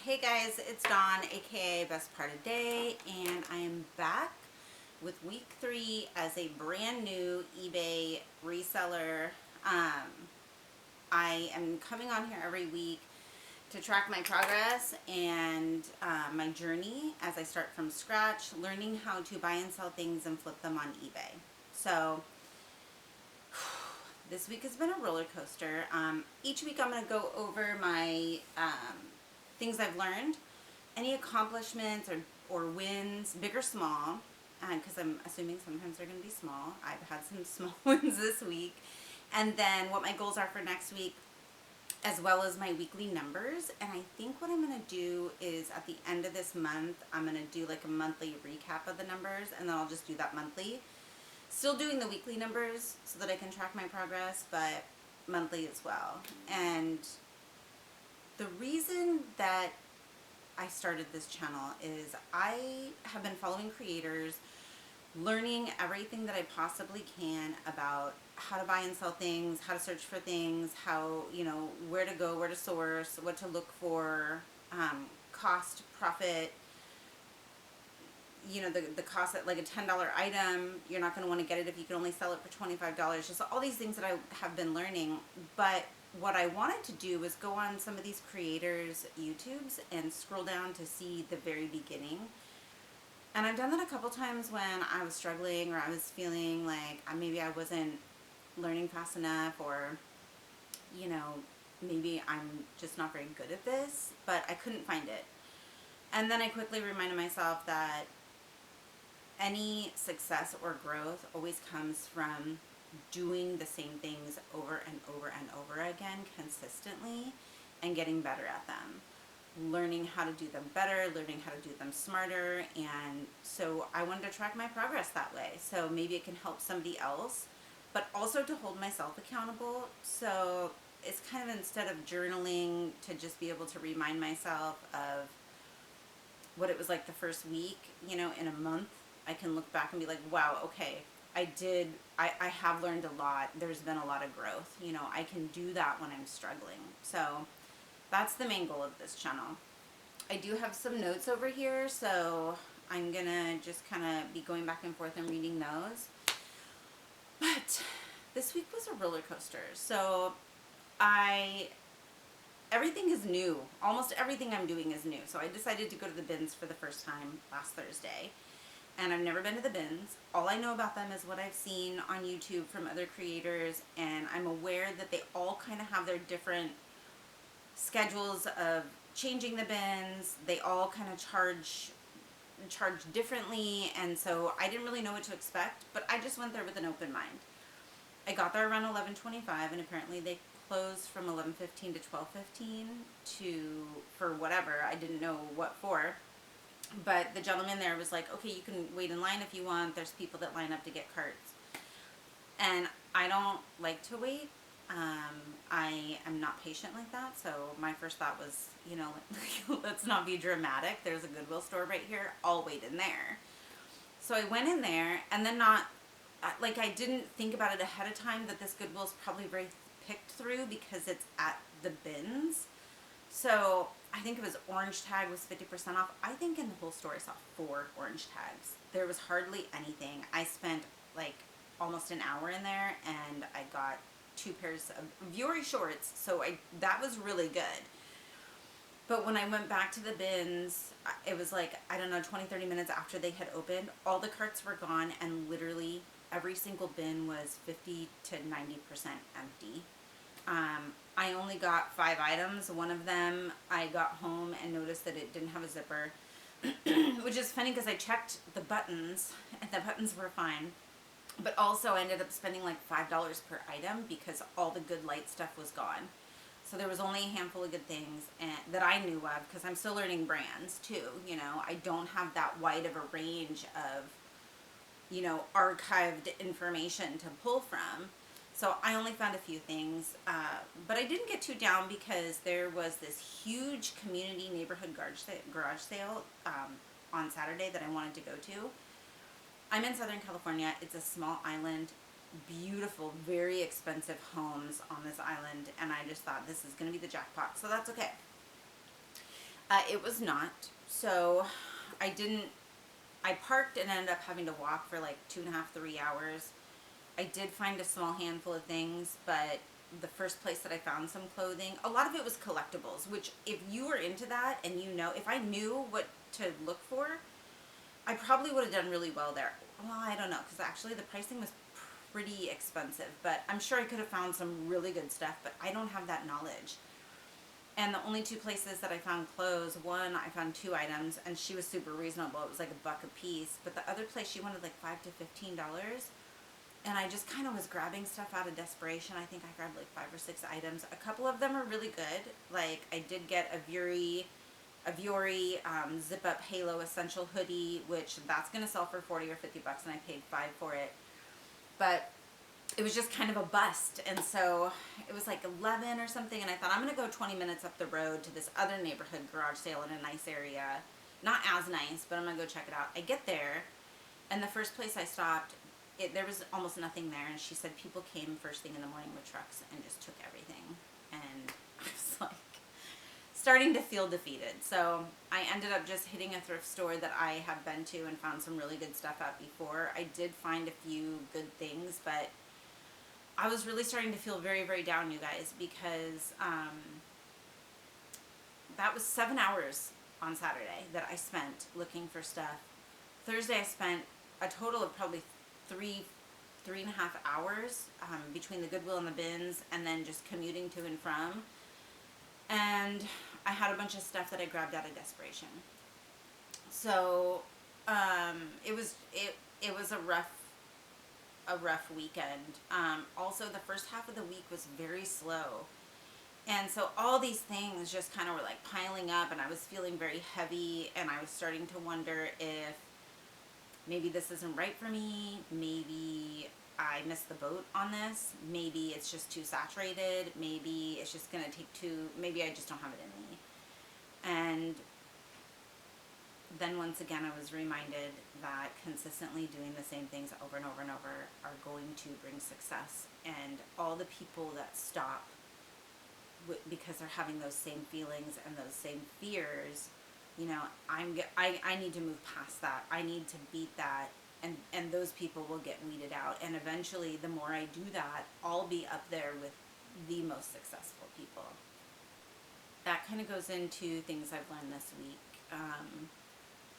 Hey guys, it's Dawn, aka Best Part of Day, and I am back with week 3 as a brand new eBay reseller. I am coming on here every week to track my progress and my journey as I start from scratch, learning how to buy and sell things and flip them on eBay. So this week has been a roller coaster. Each week I'm going to go over my things I've learned, any accomplishments or wins, big or small, because I'm assuming sometimes they're going to be small. I've had some small wins this week. And then what my goals are for next week, as well as my weekly numbers. And I think what I'm going to do is at the end of this month, I'm going to do like a monthly recap of the numbers, and then I'll just do that monthly. Still doing the weekly numbers so that I can track my progress, but monthly as well. And the reason that I started this channel is I have been following creators, learning everything that I possibly can about how to buy and sell things, how to search for things, how, where to go, where to source, what to look for, cost, profit, the cost at like a $10 item, you're not going to want to get it if you can only sell it for $25. Just all these things that I have been learning. But what I wanted to do was go on some of these creators' YouTubes and scroll down to see the very beginning. And I've done that a couple times when I was struggling, or I was feeling like maybe I wasn't learning fast enough, or, maybe I'm just not very good at this, but I couldn't find it. And then I quickly reminded myself that any success or growth always comes from doing the same things over and over and over again consistently and getting better at them. Learning how to do them better, learning how to do them smarter. And so I wanted to track my progress that way. So maybe it can help somebody else, but also to hold myself accountable. So it's kind of, instead of journaling, to just be able to remind myself of what it was like the first week, in a month. I can look back and be like, wow, okay, I have learned a lot. There's been a lot of growth. I can do that when I'm struggling. So that's the main goal of this channel. I do have some notes over here, so I'm gonna just kind of be going back and forth and reading those. But this week was a roller coaster. So everything is new. Almost everything I'm doing is new. So I decided to go to the bins for the first time last Thursday. And I've never been to the bins. All I know about them is what I've seen on YouTube from other creators, and I'm aware that they all kind of have their different schedules of changing the bins. They all kind of charge differently, and so I didn't really know what to expect, but I just went there with an open mind. I got there around 11:25, and apparently they closed from 11:15 to 12:15 for whatever. I didn't know what for. But the gentleman there was like, okay, you can wait in line if you want. There's people that line up to get carts. And I don't like to wait. I am not patient like that. So my first thought was, let's not be dramatic. There's a Goodwill store right here. I'll wait in there. So I went in there, and then I didn't think about it ahead of time that this Goodwill is probably very picked through because it's at the bins. So I think it was orange tag was 50% off. I think in the whole store I saw 4 orange tags. There was hardly anything. I spent like almost an hour in there, and I got 2 pairs of Vuori shorts. So that was really good. But when I went back to the bins, it was like, I don't know, 20-30 minutes after they had opened, all the carts were gone, and literally every single bin was 50 to 90% empty. I only got 5 items. One of them, I got home and noticed that it didn't have a zipper, which is funny because I checked the buttons, and the buttons were fine. But also I ended up spending like $5 per item because all the good light stuff was gone. So there was only a handful of good things that I knew of, because I'm still learning brands too. I don't have that wide of a range of, archived information to pull from. So I only found a few things, but I didn't get too down because there was this huge community neighborhood garage sale on Saturday that I wanted to go to. I'm in Southern California. It's a small island, beautiful, very expensive homes on this island, and I just thought this is going to be the jackpot, so that's okay. It was not. So I parked and ended up having to walk for like 2.5, 3 hours. I did find a small handful of things, but the first place that I found some clothing, a lot of it was collectibles, which if you were into that and if I knew what to look for, I probably would have done really well there. Well, I don't know, because actually the pricing was pretty expensive, but I'm sure I could have found some really good stuff, but I don't have that knowledge. And the only two places that I found clothes, one, I found 2 items, and she was super reasonable. It was like $1 a piece. But the other place, she wanted like $5 to $15. And I just kind of was grabbing stuff out of desperation. I think I grabbed like 5 or 6 items. A couple of them are really good. Like, I did get a Vuori zip-up Halo Essential hoodie, which that's going to sell for 40 or 50 bucks, and I paid $5 for it. But it was just kind of a bust, and so it was like 11 or something, and I thought I'm going to go 20 minutes up the road to this other neighborhood garage sale in a nice area. Not as nice, but I'm going to go check it out. I get there, and the first place I stopped, there was almost nothing there, and she said people came first thing in the morning with trucks and just took everything, and I was like starting to feel defeated. So I ended up just hitting a thrift store that I have been to and found some really good stuff at before. I did find a few good things, but I was really starting to feel very, very down, you guys, because that was 7 hours on Saturday that I spent looking for stuff. Thursday I spent a total of probably 3.5 hours between the Goodwill and the bins, and then just commuting to and from. And I had a bunch of stuff that I grabbed out of desperation. So it was a rough weekend. Also, the first half of the week was very slow. And so all these things just kind of were like piling up, and I was feeling very heavy, and I was starting to wonder if maybe this isn't right for me. Maybe I missed the boat on this. Maybe it's just too saturated. Maybe it's just going to take maybe I just don't have it in me. And then once again, I was reminded that consistently doing the same things over and over and over are going to bring success. And all the people that stop because they're having those same feelings and those same fears, I need to move past that. I need to beat that, and those people will get weeded out. And eventually, the more I do that, I'll be up there with the most successful people. That kind of goes into things I've learned this week.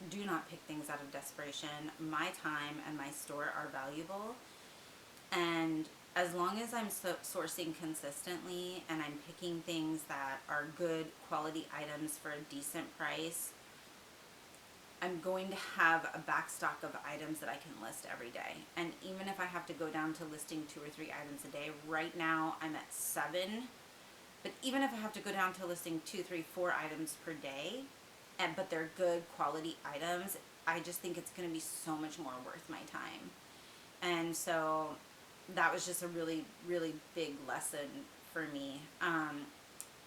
Do not pick things out of desperation. My time and my store are valuable, and as long as I'm sourcing consistently and I'm picking things that are good quality items for a decent price, I'm going to have a back stock of items that I can list every day. And even if I have to go down to listing 2 or 3 items a day, right now I'm at 7. But even if I have to go down to listing 2, 3, 4 items per day, but they're good quality items, I just think it's going to be so much more worth my time. And so that was just a really, really big lesson for me.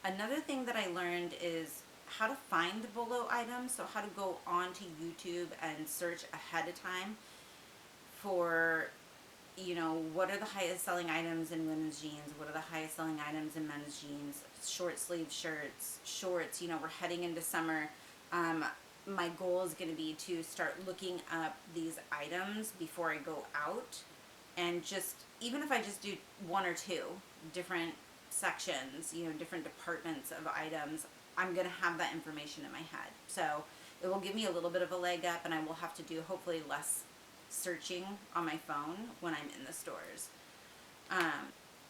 Another thing that I learned is how to find BOLO items. So how to go onto YouTube and search ahead of time for, what are the highest selling items in women's jeans? What are the highest selling items in men's jeans? Short sleeve shirts, shorts. We're heading into summer. My goal is going to be to start looking up these items before I go out, and just, even if I just do 1 or 2 different sections, different departments of items, I'm going to have that information in my head. So it will give me a little bit of a leg up, and I will have to do hopefully less searching on my phone when I'm in the stores.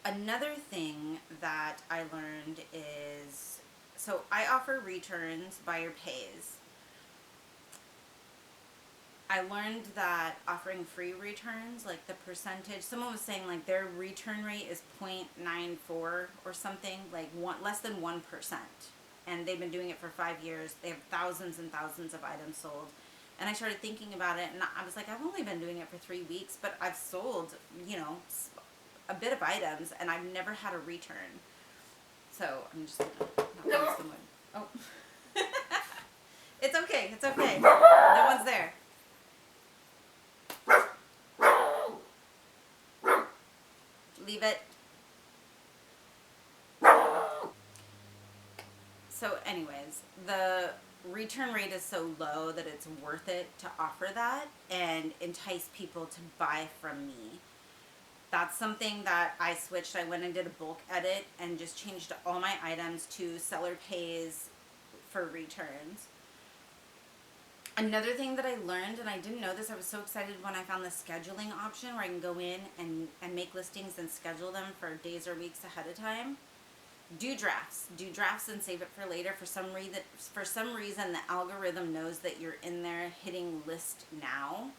Another thing that I learned is, so I offer returns, buyer pays. I learned that offering free returns, like the percentage, someone was saying like their return rate is 0.94 or something, like less than 1%. And they've been doing it for 5 years. They have thousands and thousands of items sold. And I started thinking about it, and I was like, I've only been doing it for 3 weeks, but I've sold, a bit of items, and I've never had a return. So I'm just gonna not someone. Oh, it's okay. It's okay. No one's there. Leave it. So anyways, the return rate is so low that it's worth it to offer that and entice people to buy from me. That's something that I switched. I went and did a bulk edit and just changed all my items to seller pays for returns. Another thing that I learned, and I didn't know this, I was so excited when I found the scheduling option where I can go in and make listings and schedule them for days or weeks ahead of time. Do drafts and save it for later. For some reason the algorithm knows that you're in there hitting list now.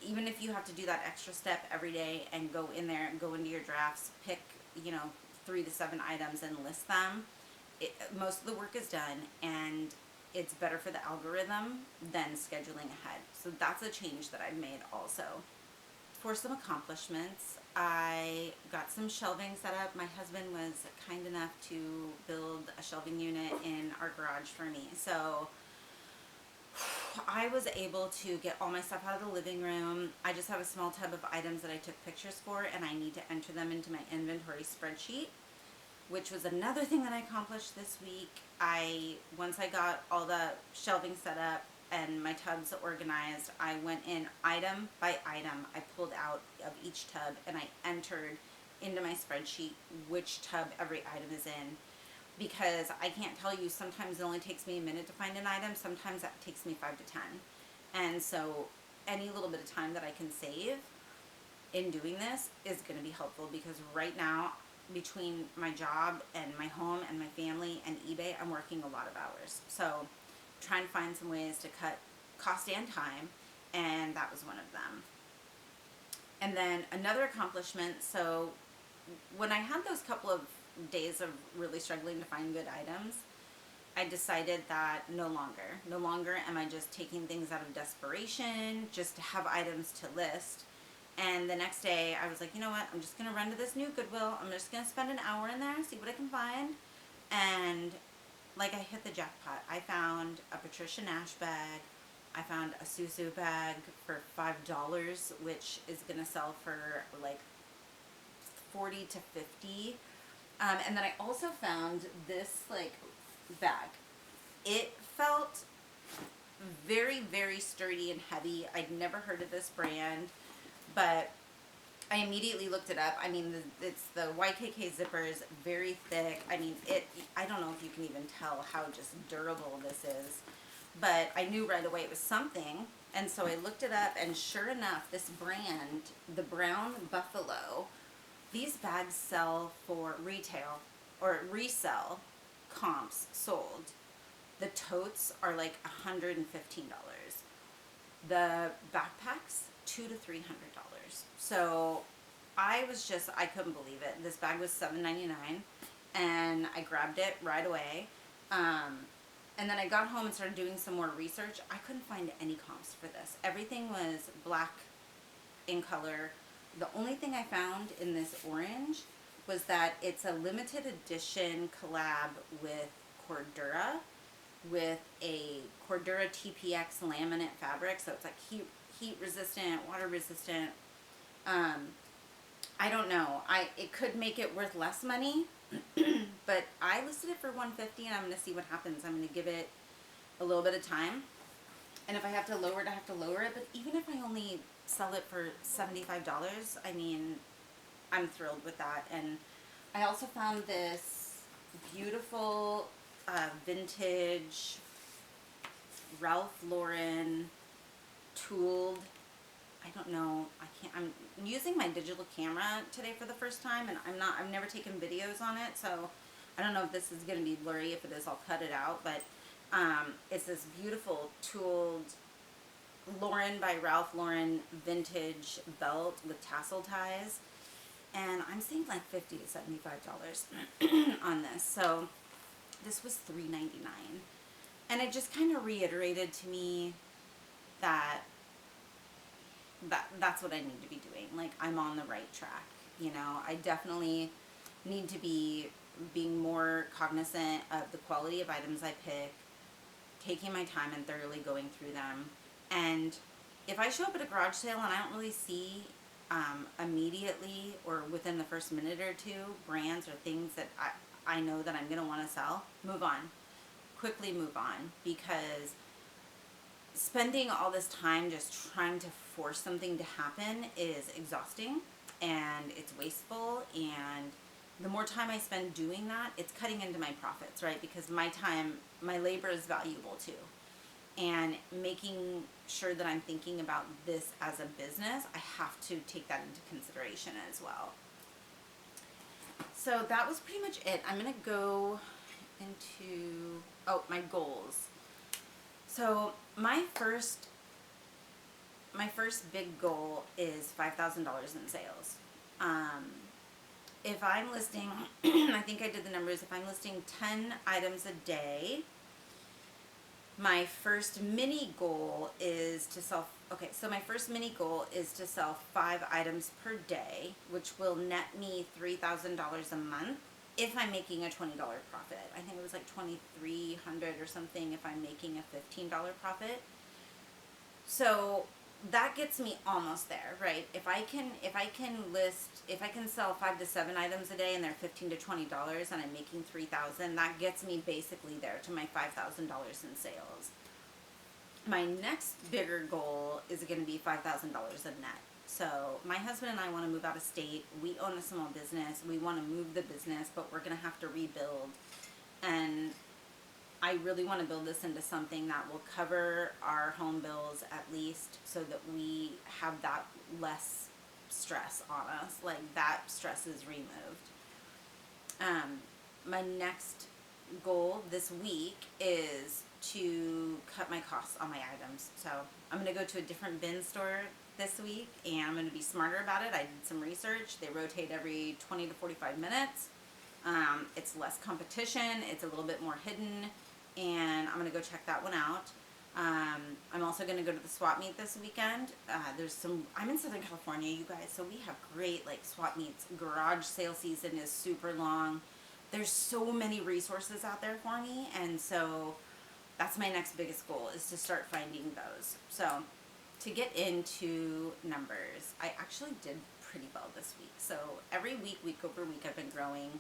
Even if you have to do that extra step every day and go in there, go into your drafts, pick, 3 to 7 items and list them, most of the work is done, and it's better for the algorithm than scheduling ahead. So that's a change that I've made also. For some accomplishments, I got some shelving set up. My husband was kind enough to build a shelving unit in our garage for me. So I was able to get all my stuff out of the living room. I just have a small tub of items that I took pictures for, and I need to enter them into my inventory spreadsheet, which was another thing that I accomplished this week. Once I got all the shelving set up and my tubs organized, I went in item by item. I pulled out of each tub and I entered into my spreadsheet which tub every item is in. Because I can't tell you, sometimes it only takes me a minute to find an item, sometimes that takes me 5 to 10. And so any little bit of time that I can save in doing this is going to be helpful, because right now, between my job and my home and my family and eBay, I'm working a lot of hours. So trying to find some ways to cut cost and time, and that was one of them. And then another accomplishment, so when I had those couple of days of really struggling to find good items, I decided that no longer am I just taking things out of desperation just to have items to list. And the next day I was like, you know what, I'm just going to run to this new Goodwill. I'm just going to spend an hour in there, see what I can find. And like, I hit the jackpot. I found a Patricia Nash bag. I found a Susu bag for $5, which is going to sell for like 40 to 50. And then I also found this like bag. It felt very, very sturdy and heavy. I'd never heard of this brand, but I immediately looked it up. I mean, it's the YKK zippers, very thick. I mean, I don't know if you can even tell how just durable this is, but I knew right away it was something. And so I looked it up, and sure enough, this brand, the Brown Buffalo, these bags sell for retail or resell comps sold. The totes are like $115. The backpacks, $200 to $300. So I couldn't believe it. This bag was $7.99, and I grabbed it right away. And then I got home and started doing some more research. I couldn't find any comps for this. Everything was black in color. The only thing I found in this orange was that it's a limited edition collab with Cordura, with a Cordura TPX laminate fabric. So it's like heat resistant, water resistant. I don't know. It could make it worth less money, but I listed it for $150, and I'm going to see what happens. I'm going to give it a little bit of time, and if I have to lower it, I have to lower it. But even if I only sell it for $75, I mean, I'm thrilled with that. And I also found this beautiful vintage Ralph Lauren tooled, I don't know, I'm using my digital camera today for the first time, and I've never taken videos on it, so I don't know if this is going to be blurry. If it is, I'll cut it out. But it's this beautiful tooled Lauren by Ralph Lauren vintage belt with tassel ties, and I'm seeing like $50 to $75 on this. So this was $3.99, and it just kind of reiterated to me that that's what I need to be doing. Like, I'm on the right track. I definitely need to be being more cognizant of the quality of items I pick, taking my time and thoroughly going through them. And if I show up at a garage sale and I don't really see immediately or within the first minute or two brands or things that I know that I'm going to want to sell, move on. quickly move on, because spending all this time just trying to force something to happen is exhausting, and it's wasteful, and the more time I spend doing that, it's cutting into my profits, right? Because my time, my labor is valuable too. And making sure that I'm thinking about this as a business, I have to take that into consideration as well. So that was pretty much it. I'm going to go into, my goals. So my first big goal is $5,000 in sales. If I'm listing, I think I did the numbers, if I'm listing 10 items a day, my first mini goal is to sell, my first mini goal is to sell 5 items per day, which will net me $3,000 a month if I'm making a $20 profit. I think it was like $2,300 or something if I'm making a $15 profit. So that gets me almost there, right? If I can sell 5 to 7 items a day and they're $15 to $20 and I'm making $3,000, that gets me basically there to my $5,000 in sales. My next bigger goal is going to be $5,000 a net. So my husband and I want to move out of state. We own a small business. We want to move the business, but we're going to have to rebuild. And I really want to build this into something that will cover our home bills at least, so that we have that less stress on us, like that stress is removed. My next goal this week is to cut my costs on my items. So I'm going to go to a different bin store this week, and I'm going to be smarter about it. I did some research. They rotate every 20 to 45 minutes. It's less competition. It's a little bit more hidden. And I'm going to go check that one out. I'm also going to go to the swap meet this weekend. I'm in Southern California, you guys, so we have great swap meets. Garage sale season is super long. There's so many resources out there for me, and so that's my next biggest goal, is to start finding those. So to get into numbers, I actually did pretty well this week. So every week over week, I've been growing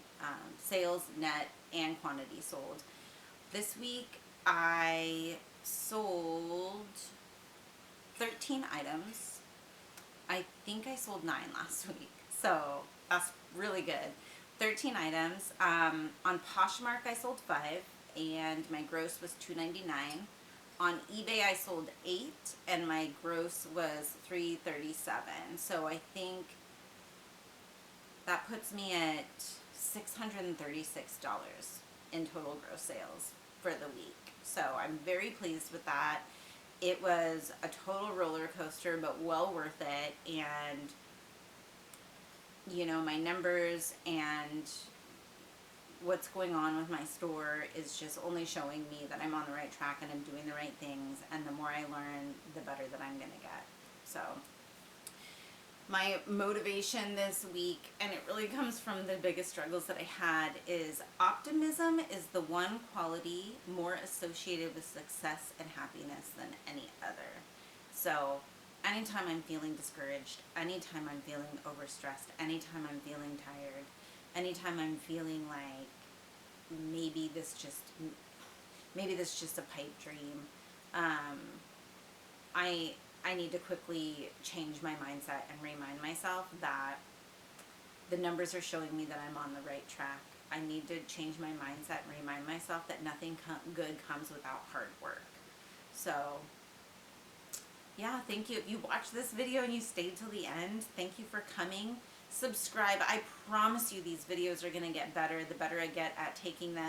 sales, net, and quantity sold. This week, I sold 13 items. I think I sold 9 last week, so that's really good. 13 items. On Poshmark, I sold 5, and my gross was $299. On eBay, I sold 8, and my gross was $337. So I think that puts me at $636 in total gross sales for the week. So I'm very pleased with that. It was a total roller coaster, but well worth it. And my numbers and what's going on with my store is just only showing me that I'm on the right track and I'm doing the right things, and the more I learn, the better that I'm gonna get. So my motivation this week, and it really comes from the biggest struggles that I had, is optimism is the one quality more associated with success and happiness than any other. So anytime I'm feeling discouraged, anytime I'm feeling overstressed, anytime I'm feeling tired, anytime I'm feeling like maybe this just a pipe dream, I need to quickly change my mindset and remind myself that the numbers are showing me that I'm on the right track. I need to change my mindset and remind myself that nothing good comes without hard work. So yeah, thank you. If you watched this video and you stayed till the end, thank you for coming. Subscribe. I promise you these videos are going to get better the better I get at taking them.